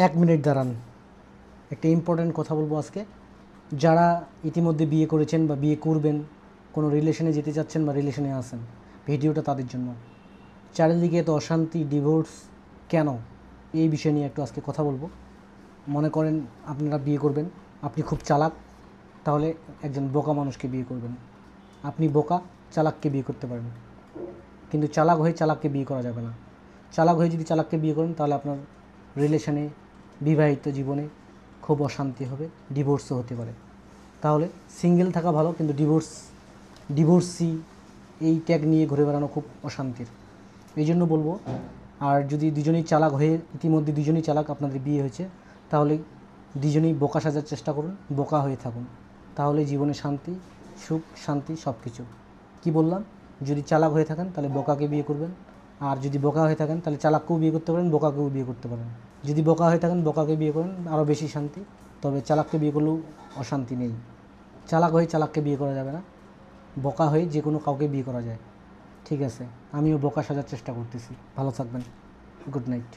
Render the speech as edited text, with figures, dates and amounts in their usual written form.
1 minute দাঁড়ান, একটা important কথা বলবো আজকে। যারা ইতিমধ্যে বিয়ে করেছেন বা বিয়ে করবেন, কোনো রিলেশনে যেতে চাচ্ছেন বা রিলেশনে আছেন, ভিডিওটা তাদের জন্য। চারিদিকে এত অশান্তি, ডিভোর্স কেন, এই বিষয় নিয়ে একটু আজকে কথা বলবো। মনে করেন আপনারা বিয়ে করবেন, আপনি খুব চালাক, তাহলে একজন বোকা মানুষকে বিয়ে করবেন। আপনি বোকা, চালাককে বিয়ে করতে পারেন, কিন্তু চালাক হয়ে চালাককে বিয়ে করা যাবে না। চালাক হয়ে যদি চালাককে বিয়ে করেন তাহলে আপনার রিলেশনে, বিবাহিত জীবনে খুব অশান্তি হবে, ডিভোর্সও হতে পারে। তাহলে সিঙ্গেল থাকা ভালো, কিন্তু ডিভোর্সি এই ট্যাগ নিয়ে ঘুরে বেড়ানো খুব অশান্তির। এই জন্য বলবো, আর যদি দুজনেই চালাক হয়ে, ইতিমধ্যে দুজনেই চালাক, আপনাদের বিয়ে হয়েছে, তাহলে দুজনেই বোকা সাজার চেষ্টা করুন, বোকা হয়ে থাকুন, তাহলে জীবনে শান্তি, সুখ, শান্তি সব কিছু। কী বললাম? যদি চালাক হয়ে থাকেন তাহলে বোকাকে বিয়ে করবেন, আর যদি বোকা হয়ে থাকেন তাহলে চালাককেও বিয়ে করতে পারেন, বোকাকেও বিয়ে করতে পারেন। যদি বোকা হয়ে থাকেন বোকাকে বিয়ে করেন, আরও বেশি শান্তি। তবে চালাককে বিয়ে করলেও অশান্তি নেই। চালাক হয়ে চালাককে বিয়ে করা যাবে না, বোকা হয়ে যে কোনো কাউকে বিয়ে করা যায়। ঠিক আছে, আমিও বোকা সাজার চেষ্টা করতেছি। ভালো থাকবেন, গুড নাইট।